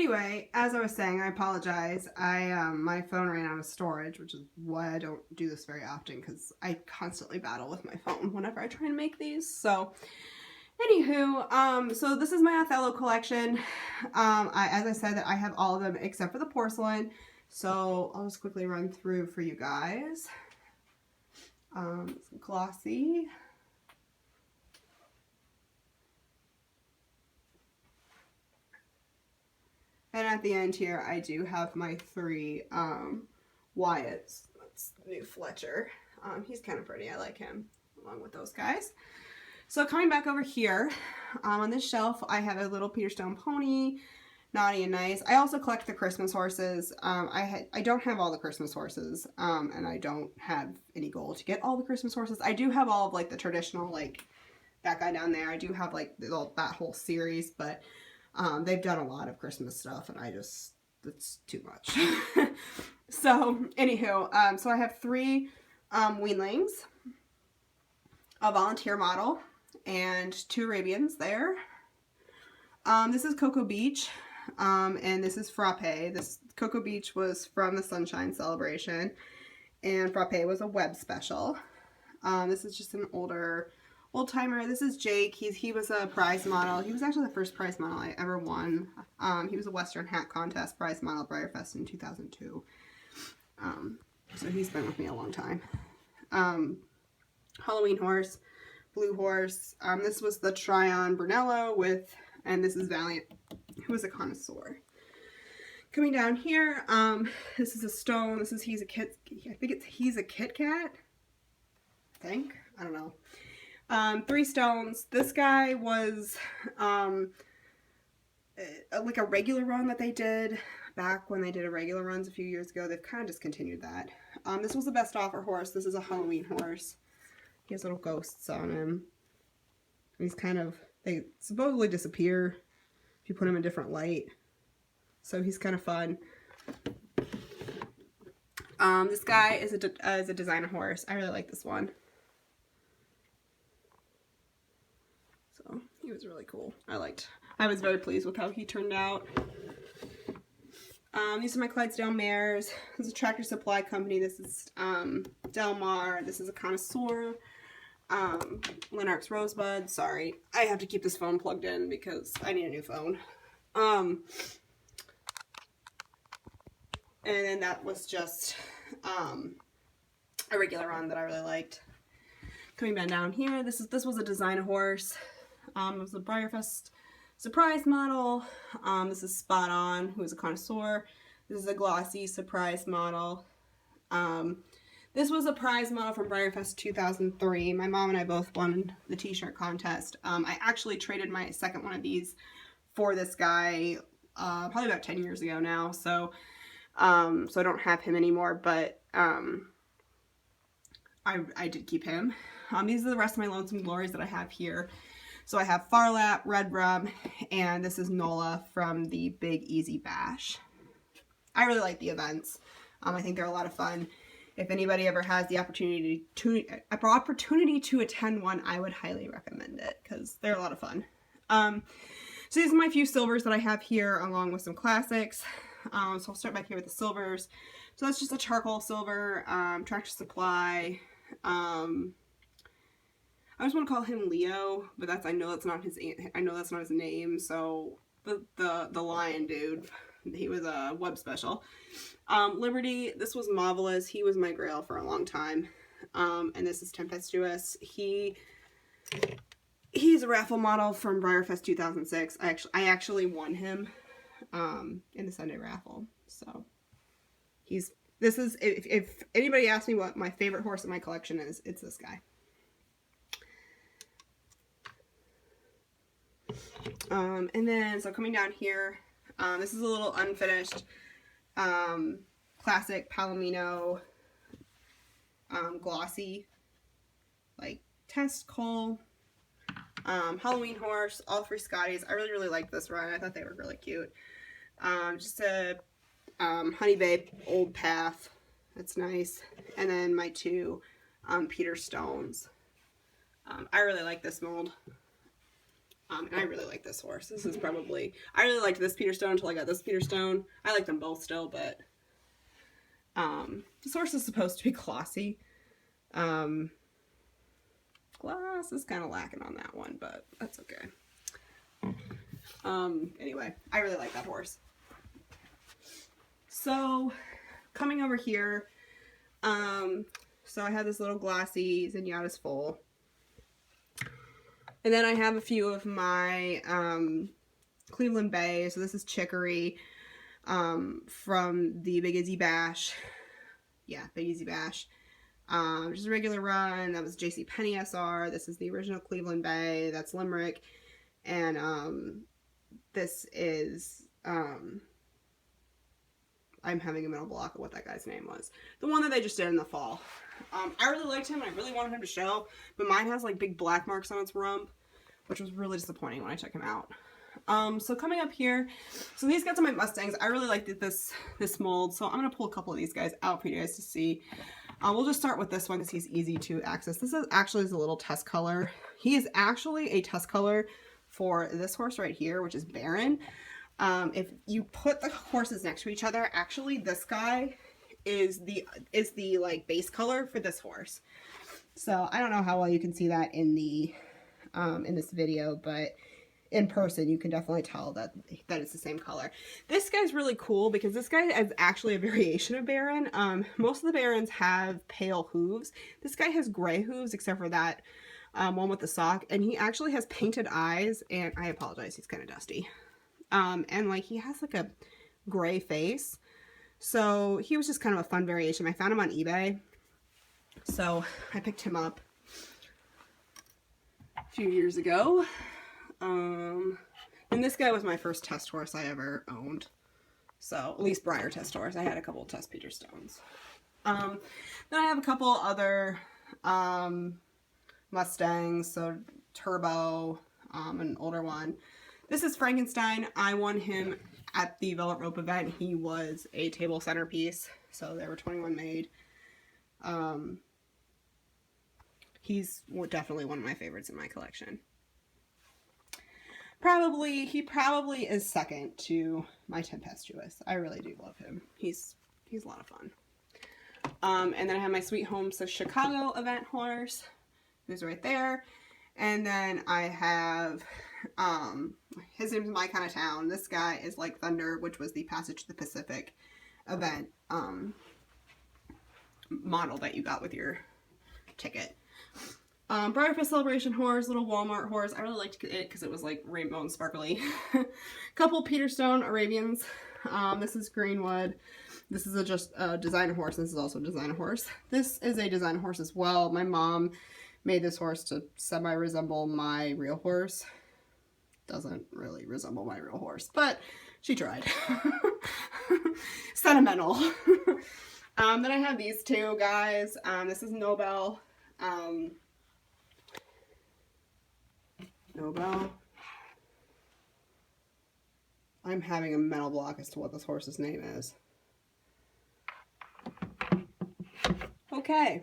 Anyway, as I was saying, I apologize. My phone ran out of storage, which is why I don't do this very often, because I constantly battle with my phone whenever I try and make these. So, anywho, so this is my Othello collection. As I said, that I have all of them except for the porcelain. So I'll just quickly run through for you guys. It's glossy. And at the end here, I do have my 3 Wyatts. That's new Fletcher. He's kind of pretty. I like him along with those guys. So coming back over here, on this shelf, I have a little Peter Stone pony, naughty and nice. I also collect the Christmas horses. I don't have all the Christmas horses, and I don't have any goal to get all the Christmas horses. I do have all of like the traditional, like that guy down there. I do have like that whole series, but they've done a lot of Christmas stuff, and it's too much. So, anywho, so I have 3 weanlings, a volunteer model, and 2 Arabians there. This is Cocoa Beach, and this is Frappe. This Cocoa Beach was from the Sunshine Celebration, and Frappe was a web special. This is just an old timer. This is Jake. He was a prize model. He was actually the first prize model I ever won. He was a Western Hat Contest prize model at Breyer Fest in 2002. So he's been with me a long time. Halloween horse, blue horse. This was the Tryon Brunello with, and this is Valiant, who was a connoisseur. Coming down here, this is a stone. This is He's a Kit. I think He's a Kit Kat. I think. I don't know. 3 stones. This guy was like a regular run that they did back when they did a regular runs a few years ago. They've kind of discontinued that. This was the best offer horse. This is a Halloween horse. He has little ghosts on him. He's kind of, they supposedly disappear if you put him in different light. So he's kind of fun. This guy is a designer horse. I really like this one. So he was really cool. I was very pleased with how he turned out. These are my Clydesdale mares. This is a Tractor Supply Company. This is Del Mar. This is a Connoisseur. Linark's Rosebud. Sorry, I have to keep this phone plugged in because I need a new phone. And then that was just a regular run that I really liked. Coming back down here, this was a designer horse. It was a Breyer Fest surprise model. This is Spot On, who is a connoisseur. This is a glossy surprise model. This was a prize model from Breyer Fest 2003. My mom and I both won the t-shirt contest. I actually traded my second one of these for this guy probably about 10 years ago now. So I don't have him anymore, but I did keep him. These are the rest of my Lonesome Glories that I have here. So I have Farlap, Red Rum, and this is Nola from the Big Easy Bash. I really like the events. I think they're a lot of fun. If anybody ever has the opportunity to attend one, I would highly recommend it because they're a lot of fun. So these are my few silvers that I have here along with some classics. So I'll start back here with the silvers. So that's just a charcoal silver, Tractor Supply. I just want to call him Leo, but I know that's not his name. So the lion dude, he was a web special. Liberty, this was Marvelous. He was my grail for a long time. And this is Tempestuous. He's a raffle model from Breyer Fest 2006. I actually won him in the Sunday raffle. So if anybody asks me what my favorite horse in my collection is, it's this guy. And then, so coming down here, this is a little unfinished classic Palomino glossy, like test coal, Halloween horse, all 3 Scotties. I really liked this run. I thought they were really cute. Just a Honey Babe Old Path. That's nice. And then my 2 Peter Stones. I really like this mold. And I really like this horse. This is probably, I really liked this Peterstone until I got this Peterstone. I like them both still, but this horse is supposed to be glossy. Gloss is kind of lacking on that one, but that's okay. Anyway, I really like that horse. So, coming over here, so I have this little glossy Zenyatta's foal. And then I have a few of my Cleveland Bay. So this is Chicory from the Big Izzy Bash. Yeah, Big Izzy Bash. Just a regular run. That was JCPenney SR. This is the original Cleveland Bay. That's Limerick. And this is... I'm having a mental block of what that guy's name was. The one that they just did in the fall. I really liked him. I really wanted him to show. But mine has like big black marks on its rump, which was really disappointing when I took him out. So coming up here, so these guys are my Mustangs. I really liked this mold. So I'm going to pull a couple of these guys out for you guys to see. We'll just start with this one because he's easy to access. This is actually a little test color. He is actually a test color for this horse right here, which is Baron. If you put the horses next to each other, actually this guy is the like base color for this horse. So I don't know how well you can see that in the in this video, but in person you can definitely tell that it's the same color. This guy's really cool because this guy is actually a variation of Baron. Most of the Barons have pale hooves. This guy has gray hooves except for that one with the sock, and he actually has painted eyes, and I apologize, he's kind of dusty. And like he has like a gray face. So he was just kind of a fun variation. I found him on eBay. So I picked him up a few years ago. And this guy was my first test horse I ever owned. So at least Breyer test horse. I had a couple of test Peterstones. Then I have a couple other Mustangs. So Turbo, an older one. This is Frankenstein. I won him at the Velvet Rope event. He was a table centerpiece, so there were 21 made. He's definitely one of my favorites in my collection. He probably is second to my Tempestuous. I really do love him. He's a lot of fun. And then I have my Sweet Home so Chicago event horse, who's right there. And then I have, his name's My Kind of Town. This guy is like Thunder, which was the Passage to the Pacific event model that you got with your ticket. Breyer Celebration horse, little Walmart horse. I really liked it because it was like rainbow and sparkly. Couple Peterstone Arabians. This is Greenwood. This is just a designer horse. This is also a designer horse. This is a designer horse as well. My mom made this horse to semi-resemble my real horse. Doesn't really resemble my real horse, but she tried. Sentimental. Then I have these two guys. This is Nobel. Nobel. I'm having a mental block as to what this horse's name is. Okay.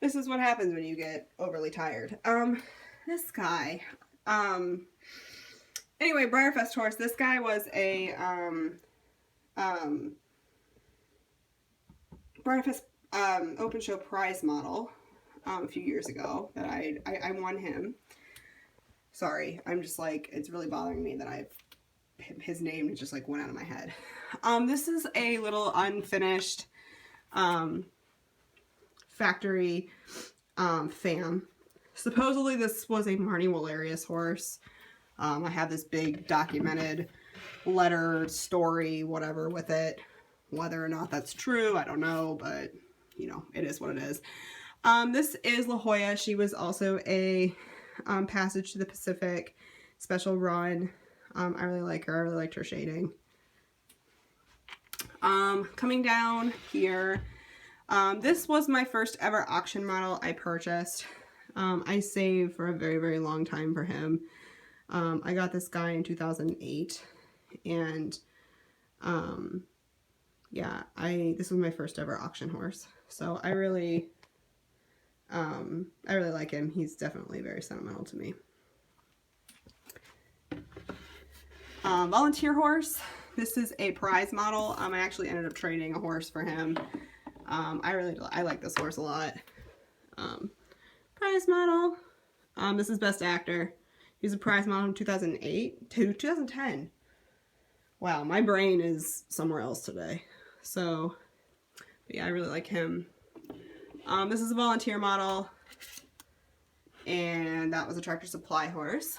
This is what happens when you get overly tired. This guy. Anyway, Breyerfest horse. This guy was a Breyerfest open show prize model a few years ago that I won him. Sorry, I'm just like, it's really bothering me that his name just like went out of my head. This is a little unfinished factory fam. Supposedly this was a Marnie Wallerius horse. I have this big documented letter, story, whatever with it. Whether or not that's true, I don't know, but you know, it is what it is. This is La Jolla. She was also a Passage to the Pacific special run. I really like her. I really liked her shading. Coming down here, this was my first ever auction model I purchased. I saved for a very, very long time for him. I got this guy in 2008, and yeah, this was my first ever auction horse. So I really like him. He's definitely very sentimental to me. Volunteer horse. This is a prize model. I actually ended up trading a horse for him. I like this horse a lot. Prize model. This is Best Actor. He's a prize model from 2008 to 2010. Wow, my brain is somewhere else today. So, yeah, I really like him. This is a volunteer model. And that was a Tractor Supply horse.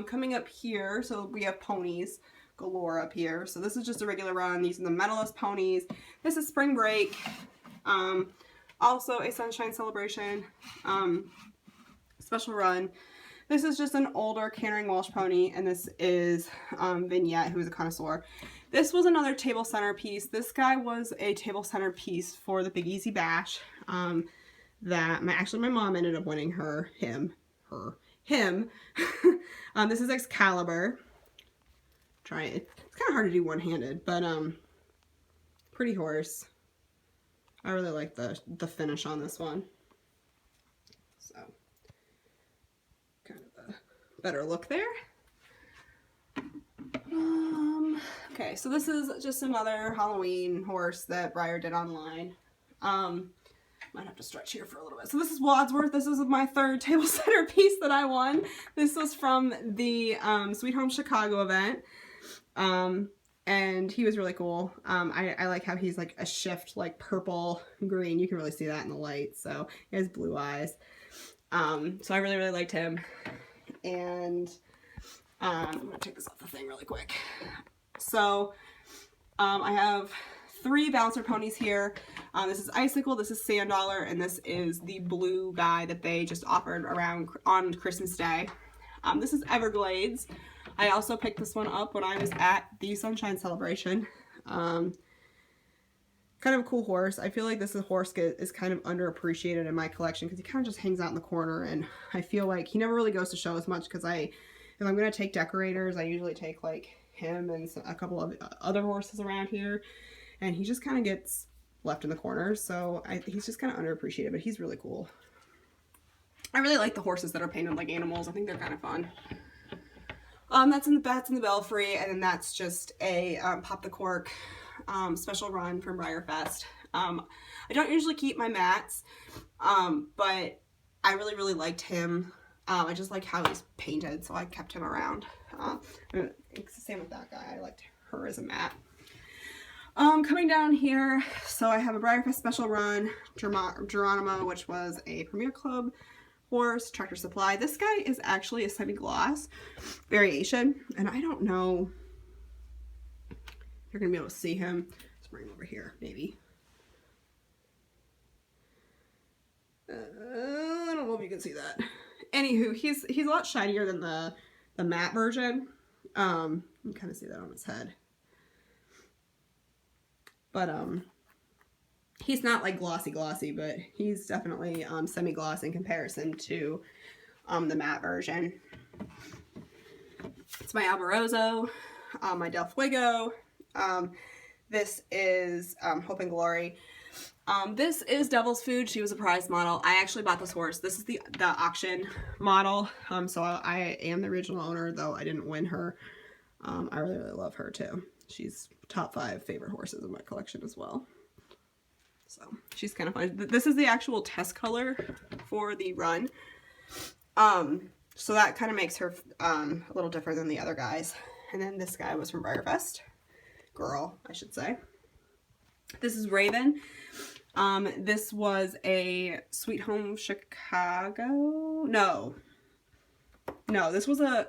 Coming up here, so we have ponies galore up here. So this is just a regular run. These are the medalist ponies. This is Spring Break. Also a Sunshine Celebration special run. This is just an older Cantering Walsh pony, and this is Vignette, who's a connoisseur. This was another table centerpiece. This guy was a table centerpiece for the Big Easy Bash. That my mom ended up winning him. This is Excalibur. Try it. It's kind of hard to do one-handed, but pretty horse. I really like the finish on this one. So kind of a better look there. Okay, so this is just another Halloween horse that Breyer did online. Might have to stretch here for a little bit. So this is Wadsworth. This is my third table centerpiece that I won. This was from the Sweet Home Chicago event. And he was really cool. I like how he's like a shift, like purple green. You can really see that in the light. So he has blue eyes. So I really, really liked him. And I'm going to take this off the thing really quick. So I have 3 bouncer ponies here. This is Icicle, this is Sand Dollar, and this is the blue guy that they just offered around on Christmas Day. This is Everglades. I also picked this one up when I was at the Sunshine Celebration. Kind of a cool horse. I feel like this horse is kind of underappreciated in my collection because he kind of just hangs out in the corner, and I feel like he never really goes to show as much because if I'm going to take decorators, I usually take like him and a couple of other horses around here, and he just kind of gets left in the corner, so he's just kind of underappreciated, but he's really cool. I really like the horses that are painted like animals. I think they're kind of fun. That's in the Belfry, and then that's just a Pop the Cork special run from Breyer Fest. I don't usually keep my mats, but I really, really liked him. I just like how he's painted, so I kept him around. It's the same with that guy. I liked her as a mat. Coming down here, so I have a Breyer Fest special run, Geronimo, which was a Premier Club horse, Tractor Supply. This guy is actually a semi-gloss variation, and I don't know if you're going to be able to see him. Let's bring him over here, maybe. I don't know if you can see that. Anywho, he's a lot shinier than the matte version. You can kind of see that on his head. But he's not like glossy, but he's definitely semi-gloss in comparison to the matte version. It's my Albarozo, my Del Fuego. This is Hope and Glory. This is Devil's Food. She was a prize model. I actually bought this horse. This is the auction model. So I am the original owner, though I didn't win her. I really, really love her too. She's top 5 favorite horses in my collection as well. So she's kind of fun. This is the actual test color for the run. So that kind of makes her a little different than the other guys. And then this guy was from Breyer Fest. Girl, I should say. This is Raven. This was a Sweet Home Chicago. No, this was a,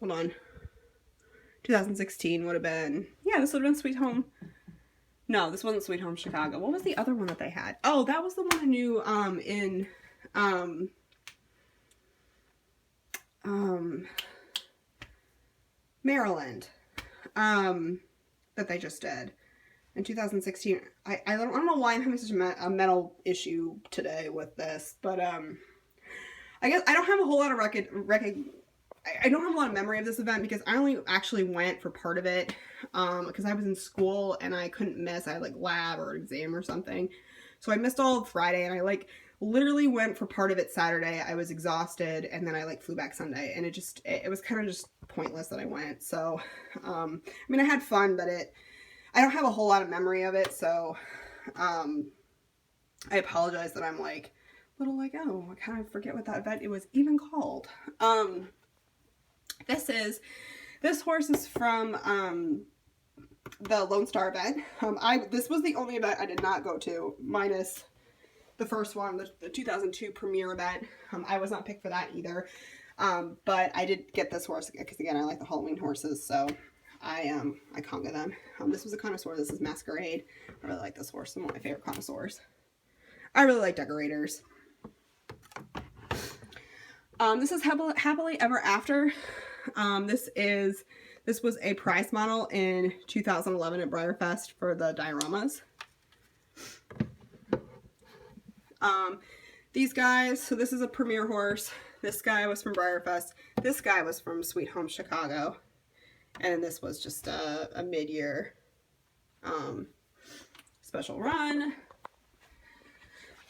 hold on, 2016 would have been, yeah, this would have been Sweet Home. No, this wasn't Sweet Home Chicago. What was the other one that they had? Oh, that was the one I knew in Maryland that they just did in 2016. I don't know why I'm having such a mental issue today with this, but I guess I don't have a whole lot of I don't have a lot of memory of this event because I only actually went for part of it because I was in school and I couldn't miss. I had like lab or exam or something. So I missed all of Friday and I like literally went for part of it Saturday. I was exhausted, and then I like flew back Sunday, and it was kind of just pointless that I went. So, I mean, I had fun, but I don't have a whole lot of memory of it, so, I apologize that I'm like, little like, oh, I kind of forget what that event it was even called. This horse is from, the Lone Star event. This was the only event I did not go to, minus the first one, the 2002 Premier event. I was not picked for that either. But I did get this horse because, again, I like the Halloween horses, so I conga them. This was a connoisseur. This is Masquerade. I really like this horse. One of my favorite connoisseurs. I really like decorators. This is Happily Ever After. This was a prize model in 2011 at Breyer Fest for the dioramas. These guys, so this is a Premier horse. This guy was from Breyer Fest. This guy was from Sweet Home Chicago. And this was just a mid-year special run.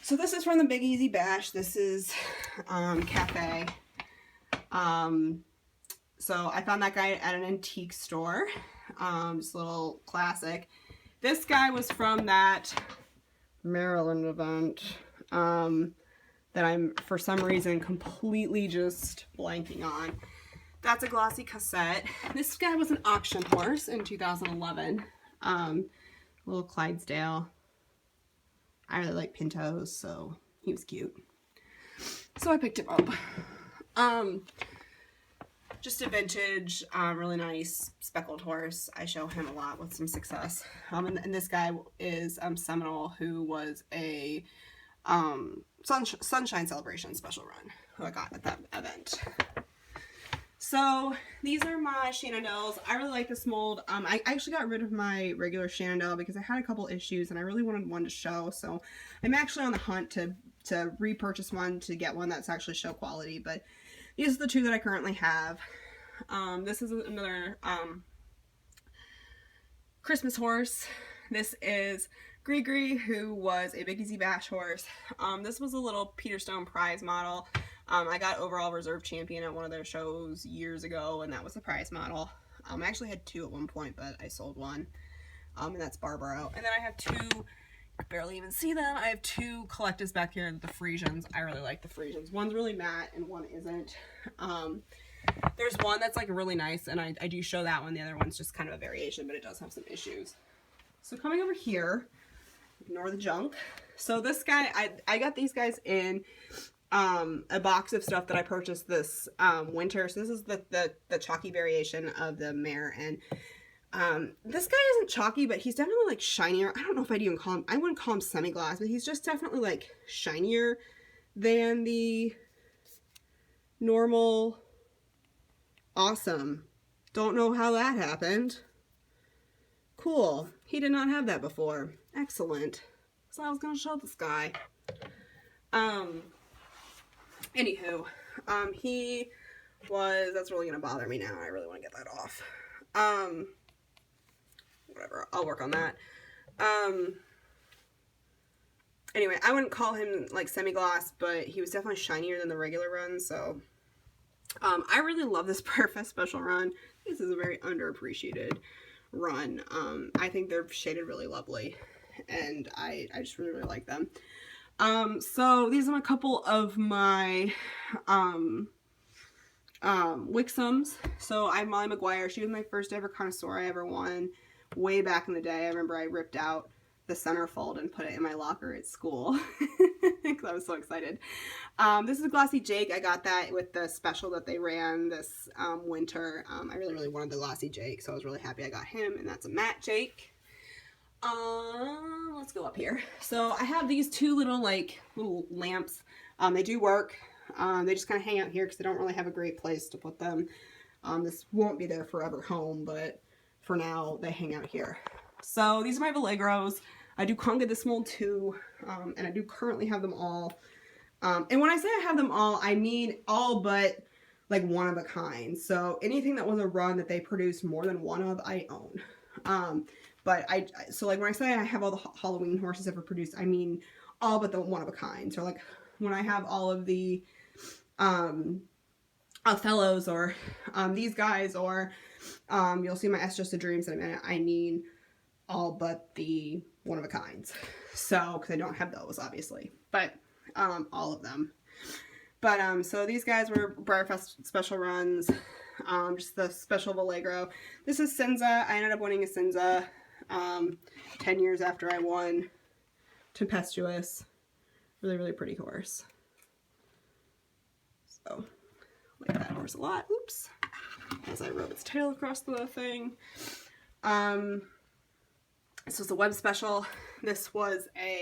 So this is from the Big Easy Bash. This is Cafe. So I found that guy at an antique store. Just a little classic. This guy was from that Maryland event that I'm, for some reason, completely just blanking on. That's a glossy cassette. This guy was an auction horse in 2011. Little Clydesdale. I really like Pintos, so he was cute. So I picked him up. Just a vintage, really nice speckled horse. I show him a lot with some success. And this guy is Seminole, who was a Sunshine Celebration special run, who I got at that event. So these are my Shenandoahs. I really like this mold. I actually got rid of my regular Shenandoah because I had a couple issues and I really wanted one to show. So I'm actually on the hunt to repurchase one, to get one that's actually show quality. But these are the two that I currently have. This is another Christmas horse. This is Gree, who was a Big Easy Bash horse. This was a little Peter Stone prize model. I got overall reserve champion at one of their shows years ago, and that was the prize model. I actually had two at one point, but I sold one. And that's Barbaro. And then I have two, you can barely even see them. I have two collectives back here, the Frisians. I really like the Frisians. One's really matte and one isn't. There's one that's like really nice, and I do show that one. The other one's just kind of a variation, but it does have some issues. So coming over here, ignore the junk. So this guy, I got these guys in a box of stuff that I purchased this winter. So this is the chalky variation of the mare, and this guy isn't chalky, but he's definitely like shinier. I don't know if I'd even call him, I wouldn't call him semi-gloss, but he's just definitely like shinier than the normal Awesome. Don't know how that happened. Cool. He did not have that before. Excellent. So I was going to show this guy. Anywho, he was, that's really going to bother me now. I really want to get that off. Whatever. I'll work on that. Anyway, I wouldn't call him like semi-gloss, but he was definitely shinier than the regular run, so I really love this Perfect special run. This is a very underappreciated run. I think they're shaded really lovely, and I just really, really like them. So these are a couple of my Wixoms. So I have Molly McGuire. She was my first ever connoisseur I ever won way back in the day. I remember I ripped out the centerfold and put it in my locker at school because I was so excited. This is a Glossy Jake. I got that with the special that they ran this winter. I really, really wanted the Glossy Jake, so I was really happy I got him, and that's a matte Jake. Let's go up here. So I have these two little lamps. They do work. They just kind of hang out here because they don't really have a great place to put them. This won't be their forever home, but for now they hang out here. So these are my Vallegros. I do conga this mold too, and I do currently have them all. And when I say I have them all, I mean all but like one of a kind. So anything that was a run that they produced more than one of, I own. But so like when I say I have all the Halloween horses ever produced, I mean all but the one of a kind. So like when I have all of the Othellos or these guys, or you'll see my S Just a Dreams in a minute, I mean all but the one of a kinds. So, because I don't have those, obviously, but all of them. But so these guys were Breyer Fest special runs, just the special Allegro. This is Cinza. I ended up winning a Cinza 10 years after I won Tempestuous. Really, really pretty horse. So, like that horse a lot. Oops. As I rub its tail across the thing. This was a web special. This was a